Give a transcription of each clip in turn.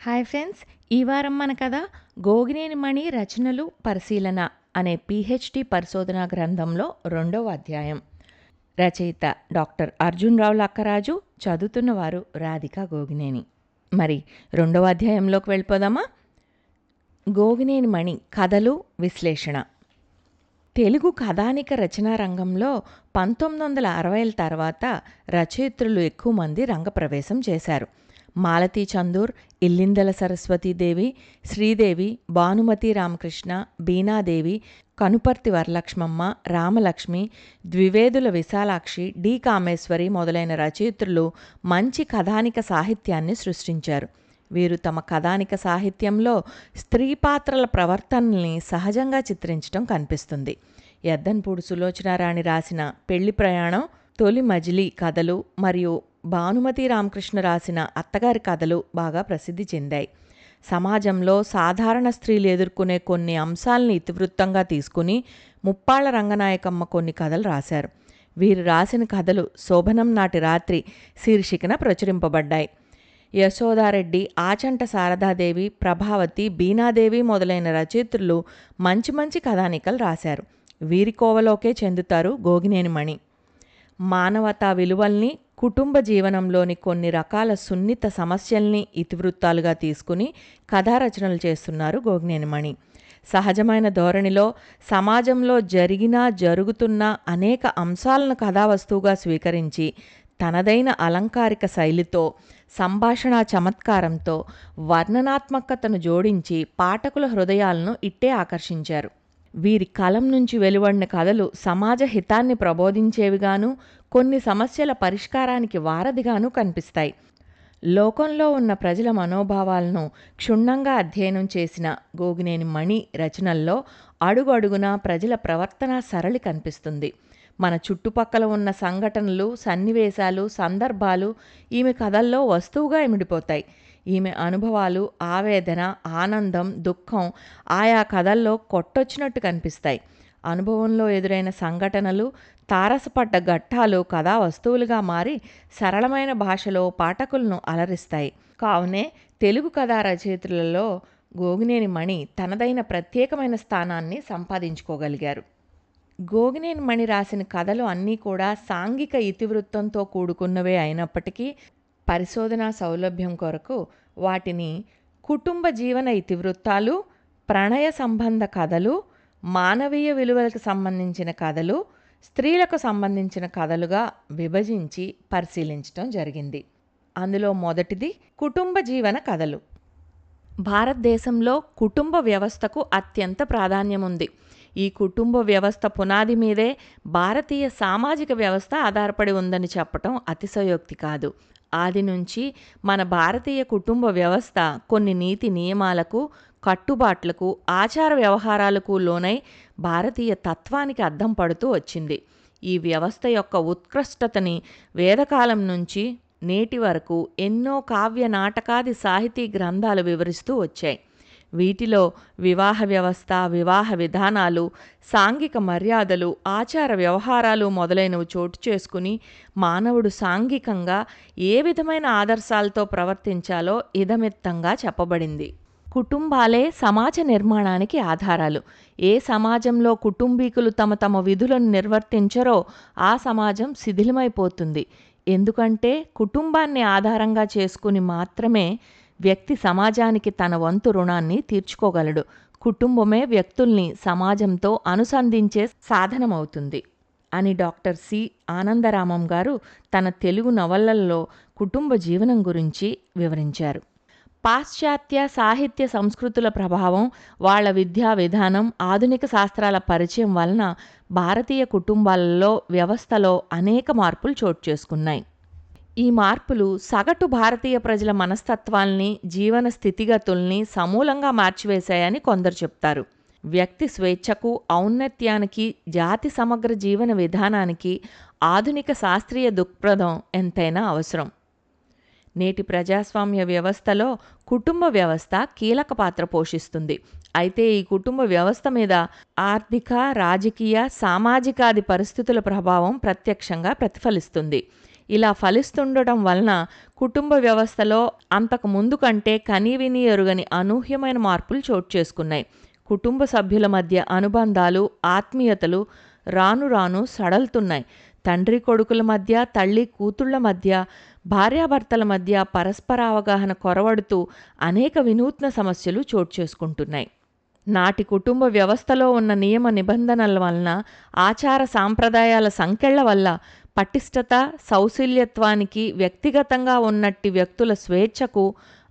Hi friends, ఈ వారం మన కథ గోగినేని మణి రచనలు పరిశీలన అనే పిహెచ్డి పరిశోధనా గ్రంథంలో 2వ అధ్యాయం. రచయిత డాక్టర్ అర్జున్ రావు లక్కరాజు, చదువుతున్నవారు రాధిక గోగినేని. మరి 2వ అధ్యాయంలోకి వెళ్ళిపోదామా? గోగినేని మణి కథలు విశ్లేషణ. తెలుగు కథానిక రచనా రంగంలో 1960ల తర్వాత రచయిత్రులు ఎక్కువ మంది రంగప్రవేశం చేశారు. మాలతీ చందూర్, ఇల్లిందల సరస్వతీదేవి, శ్రీదేవి, భానుమతి రామకృష్ణ, బీనాదేవి, కనుపర్తి వరలక్ష్మమ్మ, రామలక్ష్మి, ద్వివేదుల విశాలాక్షి, డి కామేశ్వరి మొదలైన రచయిత్రులు మంచి కథానిక సాహిత్యాన్ని సృష్టించారు. వీరు తమ కథానిక సాహిత్యంలో స్త్రీ పాత్రల ప్రవర్తనల్ని సహజంగా చిత్రించడం కనిపిస్తుంది. ఎద్దన్పూడి సులోచనారాణి రాసిన పెళ్లి ప్రయాణం, తొలి మజిలీ కథలు మరియు భానుమతి రామకృష్ణ రాసిన అత్తగారి కథలు బాగా ప్రసిద్ధి చెందాయి. సమాజంలో సాధారణ స్త్రీలు ఎదుర్కొనే కొన్ని అంశాలని ఇతివృత్తంగా తీసుకుని ముప్పాళ్ల రంగనాయకమ్మ కొన్ని కథలు రాశారు. వీరు రాసిన కథలు శోభనం నాటి రాత్రి శీర్షికన ప్రచురింపబడ్డాయి. యశోదారెడ్డి, ఆచంట శారదాదేవి, ప్రభావతి, బీనాదేవి మొదలైన రచయిత్రులు మంచి మంచి కథానికలు రాశారు. వీరి కోవలోకే చెందుతారు గోగినేని మణి. మానవతా విలువల్ని, కుటుంబ జీవనంలోని కొన్ని రకాల సున్నిత సమస్యల్ని ఇతివృత్తాలుగా తీసుకుని కథారచనలు చేస్తున్నారు గోగినేని మణి. సహజమైన ధోరణిలో సమాజంలో జరుగుతున్న అనేక అంశాలను కథావస్తువుగా స్వీకరించి తనదైన అలంకారిక శైలితో, సంభాషణా చమత్కారంతో వర్ణనాత్మకతను జోడించి పాఠకుల హృదయాలను ఇట్టే ఆకర్షించారు. వీరి కలం నుంచి వెలువడిన కథలు సమాజ హితాన్ని ప్రబోధించేవిగాను, కొన్ని సమస్యల పరిష్కారానికి వారధిగాను కనిపిస్తాయి. లోకంలో ఉన్న ప్రజల మనోభావాలను క్షుణ్ణంగా అధ్యయనం చేసిన గోగినేని మణి రచనల్లో అడుగడుగునా ప్రజల ప్రవర్తన సరళి కనిపిస్తుంది. మన చుట్టుపక్కల ఉన్న సంఘటనలు, సన్నివేశాలు, సందర్భాలు ఈమె కథల్లో వస్తువుగా ఇమిడిపోతాయి. ఈమె అనుభవాలు, ఆవేదన, ఆనందం, దుఃఖం ఆయా కథల్లో కొట్టొచ్చినట్టు కనిపిస్తాయి. అనుభవంలో ఎదురైన సంఘటనలు, తారసపడ్డ ఘట్టాలు కథా వస్తువులుగా మారి సరళమైన భాషలో పాఠకులను అలరిస్తాయి. కావునే తెలుగు కథా రచయిత్రులలో గోగినేని మణి తనదైన ప్రత్యేకమైన స్థానాన్ని సంపాదించుకోగలిగారు. గోగినేని మణి రాసిన కథలు అన్నీ కూడా సాంఘిక ఇతివృత్తంతో కూడుకున్నవే అయినప్పటికీ పరిశోధనా సౌలభ్యం కొరకు వాటిని కుటుంబ జీవన ఇతివృత్తాలు, ప్రణయ సంబంధ కథలు, మానవీయ విలువలకు సంబంధించిన కథలు, స్త్రీలకు సంబంధించిన కథలుగా విభజించి పరిశీలించడం జరిగింది. అందులో మొదటిది కుటుంబ జీవన కథలు. భారతదేశంలో కుటుంబ వ్యవస్థకు అత్యంత ప్రాధాన్యం ఉంది. ఈ కుటుంబ వ్యవస్థ పునాది మీదే భారతీయ సామాజిక వ్యవస్థ ఆధారపడి ఉందని చెప్పటం అతిశయోక్తి కాదు. ఆది నుంచి మన భారతీయ కుటుంబ వ్యవస్థ కొన్ని నీతి నియమాలకు, కట్టుబాట్లకు, ఆచార వ్యవహారాలకు లోనై భారతీయ తత్వానికి అద్దం పడుతూ వచ్చింది. ఈ వ్యవస్థ యొక్క ఉత్కృష్టతని వేదకాలం నుంచి నేటి వరకు ఎన్నో కావ్య, నాటకాది సాహితీ గ్రంథాలు వివరిస్తూ వచ్చాయి. వీటిలో వివాహ వ్యవస్థ, వివాహ విధానాలు, సాంఘిక మర్యాదలు, ఆచార వ్యవహారాలు మొదలైనవి చోటు చేసుకుని మానవుడు సాంఘికంగా ఏ విధమైన ఆదర్శాలతో ప్రవర్తించాలో ఇదమిత్తంగా చెప్పబడింది. కుటుంబాలే సమాజ నిర్మాణానికి ఆధారాలు. ఏ సమాజంలో కుటుంబీకులు తమ తమ విధులను నిర్వర్తించరో ఆ సమాజం శిథిలమైపోతుంది. ఎందుకంటే కుటుంబాన్ని ఆధారంగా చేసుకుని మాత్రమే వ్యక్తి సమాజానికి తన వంతు రుణాన్ని తీర్చుకోగలడు. కుటుంబమే వ్యక్తుల్ని సమాజంతో అనుసంధించే సాధనమవుతుంది అని డాక్టర్ సి. ఆనందరామం గారు తన తెలుగు నవలల్లో కుటుంబ జీవనం గురించి వివరించారు. పాశ్చాత్య సాహిత్య సంస్కృతుల ప్రభావం, వాళ్ళ విద్యా విధానం, ఆధునిక శాస్త్రాల పరిచయం వలన భారతీయ కుటుంబాలలో, వ్యవస్థలో అనేక మార్పులు చోటు చేసుకున్నాయి. ఈ మార్పులు సగటు భారతీయ ప్రజల మనస్తత్వాల్ని, జీవన స్థితిగతుల్ని సమూలంగా మార్చివేశాయని కొందరు చెప్తారు. వ్యక్తి స్వేచ్ఛకు, ఔన్నత్యానికి, జాతి సమగ్ర జీవన విధానానికి ఆధునిక శాస్త్రీయ దృక్పథం ఎంతైనా అవసరం. నేటి ప్రజాస్వామ్య వ్యవస్థలో కుటుంబ వ్యవస్థ కీలక పాత్ర పోషిస్తుంది. అయితే ఈ కుటుంబ వ్యవస్థ మీద ఆర్థిక, రాజకీయ, సామాజికాది పరిస్థితుల ప్రభావం ప్రత్యక్షంగా ప్రతిఫలిస్తుంది. ఇలా ఫలిస్తుండటం వలన కుటుంబ వ్యవస్థలో అంతకు ముందు కంటే కనీవినీ ఎరుగని అనూహ్యమైన మార్పులు చోటు చేసుకున్నాయి. కుటుంబ సభ్యుల మధ్య అనుబంధాలు, ఆత్మీయతలు రాను రాను సడలుతున్నాయి. తండ్రి కొడుకుల మధ్య, తల్లి కూతుళ్ల మధ్య, భార్యాభర్తల మధ్య పరస్పర అవగాహన కొరవడుతూ అనేక వినూత్న సమస్యలు చోటు చేసుకుంటున్నాయి. నాటి కుటుంబ వ్యవస్థలో ఉన్న నియమ నిబంధనల వలన, ఆచార సాంప్రదాయాల సంకెళ్ల వల్ల పటిష్టత, సౌశల్యత్వానికి, వ్యక్తిగతంగా ఉన్నట్టి వ్యక్తుల స్వేచ్ఛకు,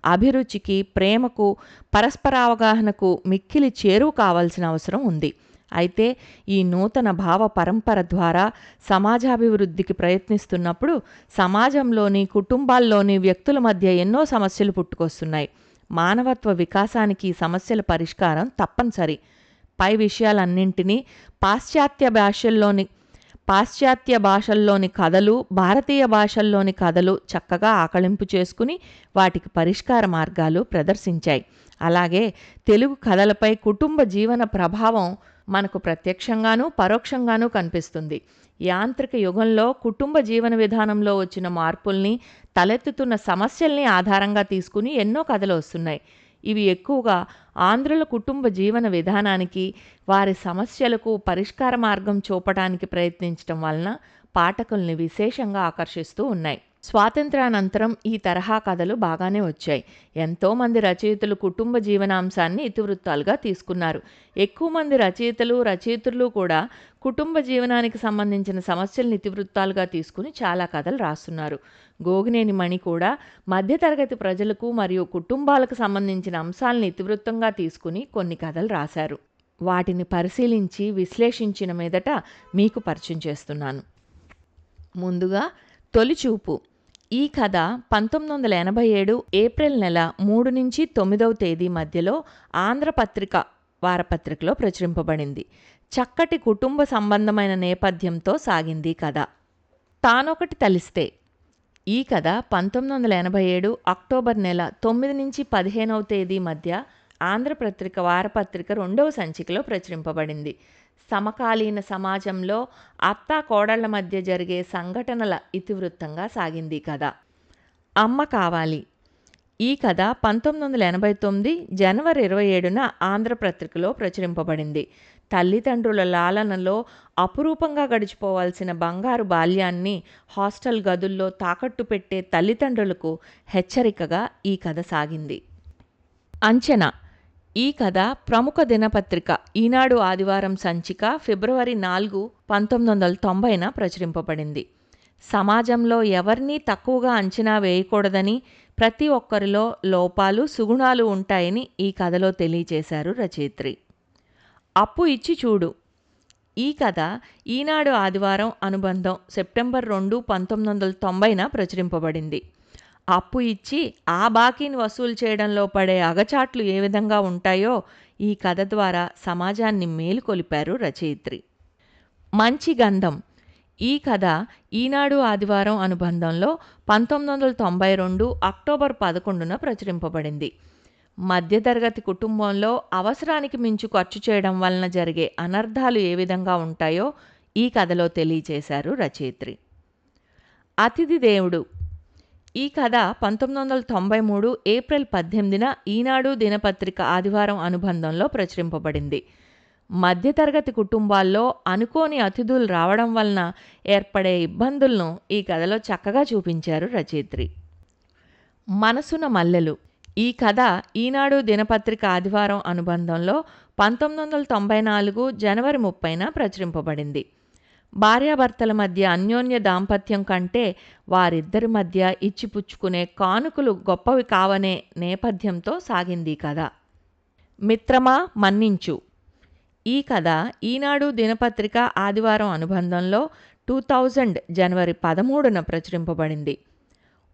అభిరుచికి, ప్రేమకు, పరస్పర అవగాహనకు మిక్కిలి చేరువ కావాల్సిన అవసరం ఉంది. అయితే ఈ నూతన భావ పరంపర ద్వారా సమాజాభివృద్ధికి ప్రయత్నిస్తున్నప్పుడు సమాజంలోని, కుటుంబాల్లోని వ్యక్తుల మధ్య ఎన్నో సమస్యలు పుట్టుకొస్తున్నాయి. మానవత్వ వికాసానికి ఈ సమస్యల పరిష్కారం తప్పనిసరి. పై విషయాలన్నింటినీ పాశ్చాత్య భాషల్లోని కథలు, భారతీయ భాషల్లోని కథలు చక్కగా ఆకళింపు చేసుకుని వాటికి పరిష్కార మార్గాలు ప్రదర్శించాయి. అలాగే తెలుగు కథలపై కుటుంబ జీవన ప్రభావం మనకు ప్రత్యక్షంగానూ పరోక్షంగానూ కనిపిస్తుంది. యాంత్రిక యుగంలో కుటుంబ జీవన విధానంలో వచ్చిన మార్పుల్ని, తలెత్తుతున్న సమస్యల్ని ఆధారంగా తీసుకుని ఎన్నో కథలు వస్తున్నాయి. ఇవి ఎక్కువగా ఆంధ్రుల కుటుంబ జీవన విధానానికి, వారి సమస్యలకు పరిష్కార మార్గం చూపడానికి ప్రయత్నించడం వలన పాఠకుల్ని విశేషంగా ఆకర్షిస్తూ ఉన్నాయి. స్వాతంత్ర్యానంతరం ఈ తరహా కథలు బాగానే వచ్చాయి. ఎంతోమంది రచయితలు కుటుంబ జీవనాంశాన్ని ఇతివృత్తాలుగా తీసుకున్నారు. ఎక్కువ మంది రచయితలు కూడా కుటుంబ జీవనానికి సంబంధించిన సమస్యల్ని ఇతివృత్తాలుగా తీసుకుని చాలా కథలు రాస్తున్నారు. గోగినేని మణి కూడా మధ్యతరగతి ప్రజలకు మరియు కుటుంబాలకు సంబంధించిన అంశాలను ఇతివృత్తంగా తీసుకుని కొన్ని కథలు రాశారు. వాటిని పరిశీలించి విశ్లేషించిన మీదట మీకు పరిచయం చేస్తున్నాను. ముందుగా తొలిచూపు. ఈ కథ 1987 ఏప్రిల్ నెల 3 నుంచి 9వ తేదీ మధ్యలో ఆంధ్రపత్రిక వారపత్రికలో ప్రచురింపబడింది. చక్కటి కుటుంబ సంబంధమైన నేపథ్యంతో సాగింది కథ. తానొకటి తలిస్తే. ఈ కథ 1987 అక్టోబర్ నెల 9 నుంచి 15వ తేదీ మధ్య ఆంధ్రపత్రిక వారపత్రిక 2వ సంచికలో ప్రచురింపబడింది. సమకాలీన సమాజంలో అత్తా కోడళ్ల మధ్య జరిగే సంఘటనల ఇతివృత్తంగా సాగింది కథ. అమ్మ కావాలి. ఈ కథ 1989 జనవరి 27న ఆంధ్రపత్రికలో ప్రచురింపబడింది. తల్లిదండ్రుల లాలనలో అపురూపంగా గడిచిపోవాల్సిన బంగారు బాల్యాన్ని హాస్టల్ గదుల్లో తాకట్టు పెట్టే తల్లిదండ్రులకు హెచ్చరికగా ఈ కథ సాగింది. అంచనా. ఈ కథ ప్రముఖ దినపత్రిక ఈనాడు ఆదివారం సంచిక ఫిబ్రవరి 4, 1990న ప్రచురింపబడింది. సమాజంలో ఎవరినీ తక్కువగా అంచనా వేయకూడదని, ప్రతి ఒక్కరిలో లోపాలు, సుగుణాలు ఉంటాయని ఈ కథలో తెలియచేశారు రచయిత్రి. అప్పు ఇచ్చి చూడు. ఈ కథ ఈనాడు ఆదివారం అనుబంధం సెప్టెంబర్ 2, 1990న ప్రచురింపబడింది. అప్పు ఇచ్చి ఆ బాకీని వసూలు చేయడంలో పడే అగచాట్లు ఏ విధంగా ఉంటాయో ఈ కథ ద్వారా సమాజాన్ని మేలుకొలిపారు రచయిత్రి. మంచి గంధం. ఈ కథ ఈనాడు ఆదివారం అనుబంధంలో 1992 అక్టోబర్ 11న ప్రచురింపబడింది. మధ్యతరగతి కుటుంబంలో అవసరానికి మించి ఖర్చు చేయడం వలన జరిగే అనర్థాలు ఏ విధంగా ఉంటాయో ఈ కథలో తెలియచేశారు రచయిత్రి. అతిథి దేవుడు. ఈ కథ 1993 ఏప్రిల్ 18న ఈనాడు దినపత్రిక ఆదివారం అనుబంధంలో ప్రచురింపబడింది. మధ్యతరగతి కుటుంబాల్లో అనుకోని అతిథులు రావడం వలన ఏర్పడే ఇబ్బందులను ఈ కథలో చక్కగా చూపించారు రచయిత్రి. మనసున మల్లెలు. ఈ కథ ఈనాడు దినపత్రిక ఆదివారం అనుబంధంలో 1994 జనవరి 30న ప్రచురింపబడింది. భార్యాభర్తల మధ్య అన్యోన్య దాంపత్యం కంటే వారిద్దరి మధ్య ఇచ్చిపుచ్చుకునే కానుకలు గొప్పవి కావనే నేపథ్యంతో సాగింది కథ. మిత్రమా మన్నించు. ఈ కథ ఈనాడు దినపత్రిక ఆదివారం అనుబంధంలో 2000 జనవరి 13న ప్రచురింపబడింది.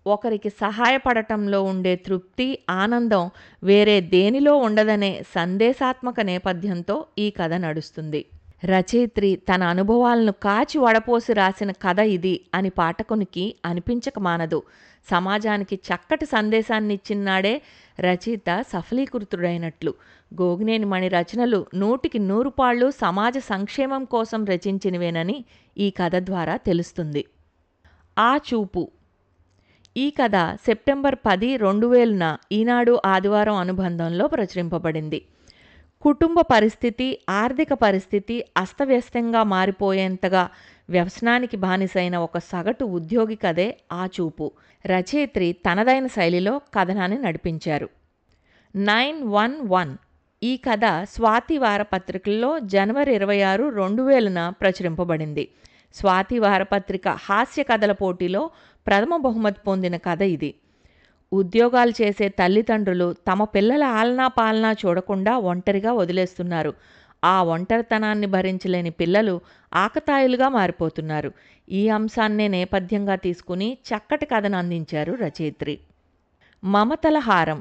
ఒకరికి సహాయపడటంలో ఉండే తృప్తి, ఆనందం వేరే దేనిలో ఉండదనే సందేశాత్మక నేపథ్యంతో ఈ కథ నడుస్తుంది. రచయిత్రి తన అనుభవాలను కాచి వడపోసి రాసిన కథ ఇది అని పాఠకునికి అనిపించక మానదు. సమాజానికి చక్కటి సందేశాన్ని ఇచ్చినాడే రచయిత సఫలీకృతుడైనట్లు. గోగినేని మణి రచనలు 100కి 100 పాళ్ళు సమాజ సంక్షేమం కోసం రచించినవేనని ఈ కథ ద్వారా తెలుస్తుంది. ఆ చూపు. ఈ కథ సెప్టెంబర్ 10, 2000న ఈనాడు ఆదివారం అనుబంధంలో ప్రచురింపబడింది. కుటుంబ పరిస్థితి, ఆర్థిక పరిస్థితి అస్తవ్యస్తంగా మారిపోయేంతగా వ్యసనానికి బానిసైన ఒక సగటు ఉద్యోగి కథే ఆ చూపు. రచయిత్రి తనదైన శైలిలో కథనాన్ని నడిపించారు. 911 ఈ కథ స్వాతి వారపత్రికల్లో జనవరి 26, 2000న ప్రచురింపబడింది. స్వాతి వారపత్రిక హాస్య కథల పోటీలో ప్రథమ బహుమతి పొందిన కథ ఇది. ఉద్యోగాలు చేసే తల్లిదండ్రులు తమ పిల్లల ఆలనా పాలనా చూడకుండా ఒంటరిగా వదిలేస్తున్నారు. ఆ ఒంటరితనాన్ని భరించలేని పిల్లలు ఆకతాయిలుగా మారిపోతున్నారు. ఈ అంశాన్నే నేపథ్యంగా తీసుకుని చక్కటి కథను అందించారు రచయిత్రి. మమతల హారం.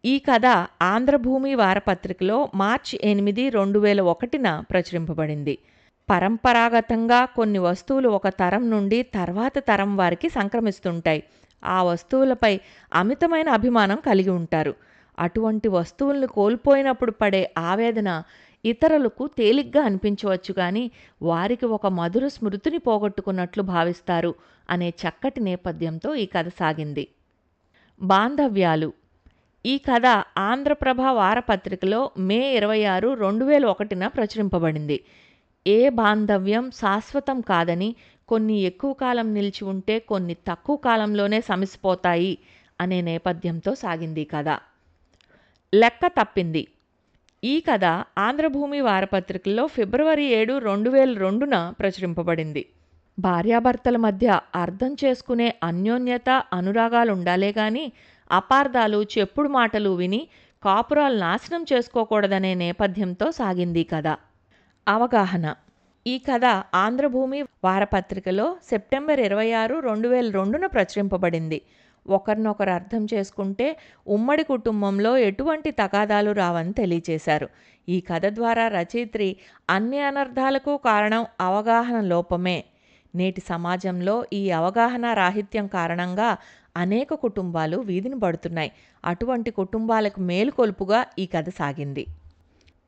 ఈ కథ ఆంధ్రభూమి వారపత్రికలో మార్చి 8, 2001న ప్రచురింపబడింది. పరంపరాగతంగా కొన్ని వస్తువులు ఒక తరం నుండి తర్వాత తరం వారికి సంక్రమిస్తుంటాయి. ఆ వస్తువులపై అమితమైన అభిమానం కలిగి ఉంటారు. అటువంటి వస్తువులను కోల్పోయినప్పుడు పడే ఆవేదన ఇతరులకు తేలిగ్గా అనిపించవచ్చు, కానీ వారికి ఒక మధుర స్మృతిని పోగొట్టుకున్నట్లు భావిస్తారు అనే చక్కటి నేపథ్యంతో ఈ కథ సాగింది. బాంధవ్యాలు. ఈ కథ ఆంధ్రప్రభ వారపత్రికలో మే 26, 2001న ప్రచురింపబడింది. ఏ బాంధవ్యం శాశ్వతం కాదని, కొన్ని ఎక్కువ కాలం నిలిచి ఉంటే కొన్ని తక్కువ కాలంలోనే సమసిపోతాయి అనే నేపథ్యంతో సాగింది కథ. లెక్క తప్పింది. ఈ కథ ఆంధ్రభూమి వారపత్రికల్లో ఫిబ్రవరి 7, 2002న ప్రచురింపబడింది. భార్యాభర్తల మధ్య అర్థం చేసుకునే అన్యోన్యత, అనురాగాలుండాలే గాని అపార్థాలు, చెప్పుడు మాటలు విని కాపురాలు నాశనం చేసుకోకూడదనే నేపథ్యంతో సాగింది కథ. అవగాహన. ఈ కథ ఆంధ్రభూమి వారపత్రికలో సెప్టెంబర్ 26, 2002న ప్రచురింపబడింది. ఒకరినొకరు అర్థం చేసుకుంటే ఉమ్మడి కుటుంబంలో ఎటువంటి తగాదాలు రావని తెలియచేశారు. ఈ కథ ద్వారా రచయిత్రి అన్ని అనర్థాలకు కారణం అవగాహన లోపమే. నేటి సమాజంలో ఈ అవగాహన రాహిత్యం కారణంగా అనేక కుటుంబాలు వీధిని పడుతున్నాయి. అటువంటి కుటుంబాలకు మేలుకొలుపుగా ఈ కథ సాగింది.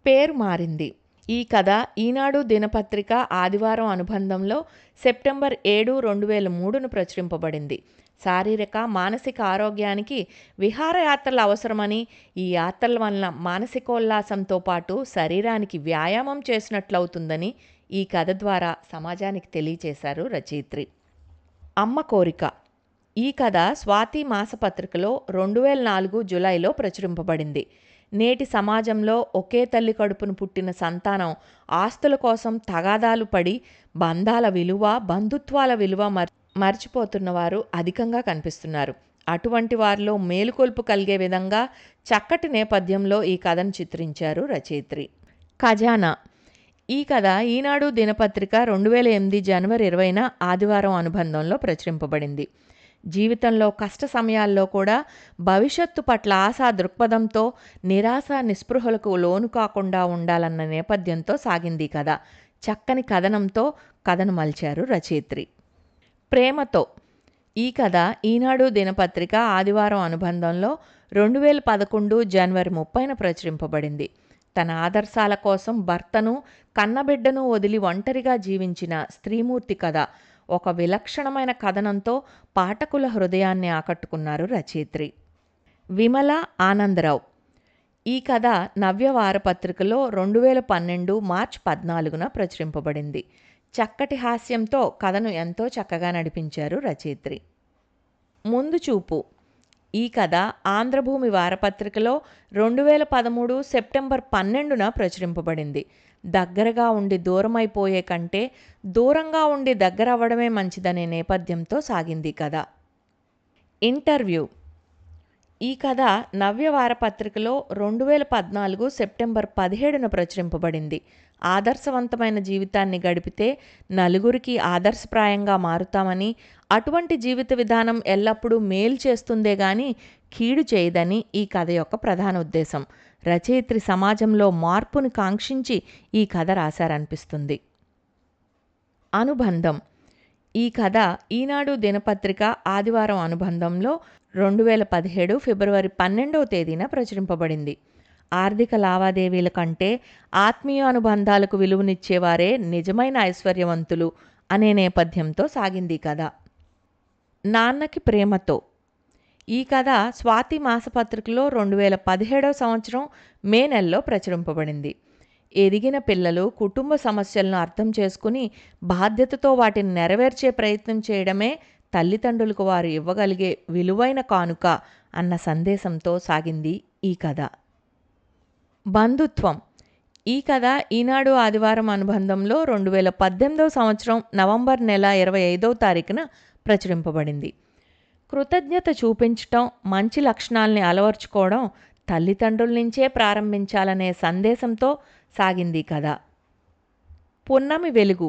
పేరు మారింది. ఈ కథ ఈనాడు దినపత్రిక ఆదివారం అనుబంధంలో సెప్టెంబర్ 7, 2003ను ప్రచురింపబడింది. శారీరక, మానసిక ఆరోగ్యానికి విహారయాత్రలు అవసరమని, ఈ యాత్రల వలన మానసికోల్లాసంతో పాటు శరీరానికి వ్యాయామం చేసినట్లవుతుందని ఈ కథ ద్వారా సమాజానికి తెలియచేశారు రచయిత్రి. అమ్మ కోరిక. ఈ కథ స్వాతి మాసపత్రికలో 2004 జూలైలో ప్రచురింపబడింది. నేటి సమాజంలో ఒకే తల్లి కడుపును పుట్టిన సంతానం ఆస్తుల కోసం తగాదాలు పడి బంధాల విలువ, బంధుత్వాల విలువ మర్చిపోతున్న వారు అధికంగా కనిపిస్తున్నారు. అటువంటి వారిలో మేలుకొల్పు కలిగే విధంగా చక్కటి నేపథ్యంలో ఈ కథను చిత్రించారు రచయిత్రి. ఖజానా. ఈ కథ ఈనాడు దినపత్రిక 2008 జనవరి 20న ఆదివారం అనుబంధంలో ప్రచురింపబడింది. జీవితంలో కష్ట సమయాల్లో కూడా భవిష్యత్తు పట్ల ఆశా దృక్పథంతో నిరాశ, నిస్పృహలకు లోను కాకుండా ఉండాలన్న నేపథ్యంతో సాగింది కథ. చక్కని కథనంతో కథను మలిచారు రచయిత్రి. ప్రేమతో. ఈ కథ ఈనాడు దినపత్రిక ఆదివారం అనుబంధంలో 2011 జనవరి 30న ప్రచురింపబడింది. తన ఆదర్శాల కోసం భర్తను, కన్నబిడ్డను వదిలి ఒంటరిగా జీవించిన స్త్రీమూర్తి కథ. ఒక విలక్షణమైన కథనంతో పాఠకుల హృదయాన్ని ఆకట్టుకున్నారు రచయిత్రి. విమల ఆనందరావు. ఈ కథ నవ్య వారపత్రికలో 2012 మార్చి 14న ప్రచురింపబడింది. చక్కటి హాస్యంతో కథను ఎంతో చక్కగా నడిపించారు రచయిత్రి. ముందు చూపు. ఈ కథ ఆంధ్రభూమి వారపత్రికలో 2013 సెప్టెంబర్ 12న ప్రచురింపబడింది. దగ్గరగా ఉండి దూరమైపోయే కంటే దూరంగా ఉండి దగ్గరవ్వడమే మంచిదనే నేపథ్యంతో సాగింది కథ. ఇంటర్వ్యూ. ఈ కథ నవ్య వారపత్రికలో 2014 సెప్టెంబర్ 17న ప్రచురింపబడింది. ఆదర్శవంతమైన జీవితాన్ని గడిపితే నలుగురికి ఆదర్శప్రాయంగా మారుతామని, అటువంటి జీవిత విధానం ఎల్లప్పుడూ మేలు చేస్తుందే గాని కీడు చేయదని ఈ కథ యొక్క ప్రధాన ఉద్దేశం. రచయిత్రి సమాజంలో మార్పును కాంక్షించి ఈ కథ రాశారనిపిస్తుంది. అనుబంధం. ఈ కథ ఈనాడు దినపత్రిక ఆదివారం అనుబంధంలో 2017 ఫిబ్రవరి 12వ తేదీన ప్రచురింపబడింది. ఆర్థిక లావాదేవీల కంటే ఆత్మీయ అనుబంధాలకు విలువనిచ్చేవారే నిజమైన ఐశ్వర్యవంతులు అనే నేపథ్యంతో సాగింది కథ. నాన్నకి ప్రేమతో. ఈ కథ స్వాతి మాసపత్రికలో 2017 సంవత్సరం మే నెలలో ప్రచురింపబడింది. ఎదిగిన పిల్లలు కుటుంబ సమస్యలను అర్థం చేసుకుని బాధ్యతతో వాటిని నెరవేర్చే ప్రయత్నం చేయడమే తల్లిదండ్రులకు వారు ఇవ్వగలిగే విలువైన కానుక అన్న సందేశంతో సాగింది ఈ కథ. బంధుత్వం. ఈ కథ ఈనాడు ఆదివారం అనుబంధంలో 2018 సంవత్సరం నవంబర్ నెల 25వ తారీఖున ప్రచురింపబడింది. కృతజ్ఞత చూపించటం, మంచి లక్షణాల్ని అలవర్చుకోవడం తల్లిదండ్రుల నుంచే ప్రారంభించాలనే సందేశంతో సాగింది కథ. పున్నమి వెలుగు.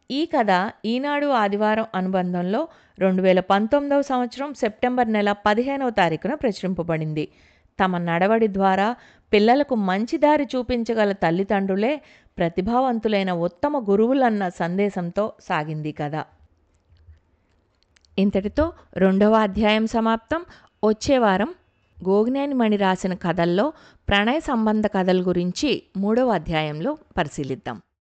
ఈ కథ ఈనాడు ఆదివారం అనుబంధంలో 2019 సంవత్సరం సెప్టెంబర్ నెల 15వ తారీఖున ప్రచురింపబడింది. తమ నడవడి ద్వారా పిల్లలకు మంచి దారి చూపించగల తల్లిదండ్రులే ప్రతిభావంతులైన ఉత్తమ గురువులన్న సందేశంతో సాగింది కథ. ఇంతటితో 2వ అధ్యాయం సమాప్తం. వచ్చే వారం గోగినేని మణి రాసిన కథల్లో ప్రణయ సంబంధ కథల గురించి 3వ అధ్యాయంలో పరిశీలిద్దాం.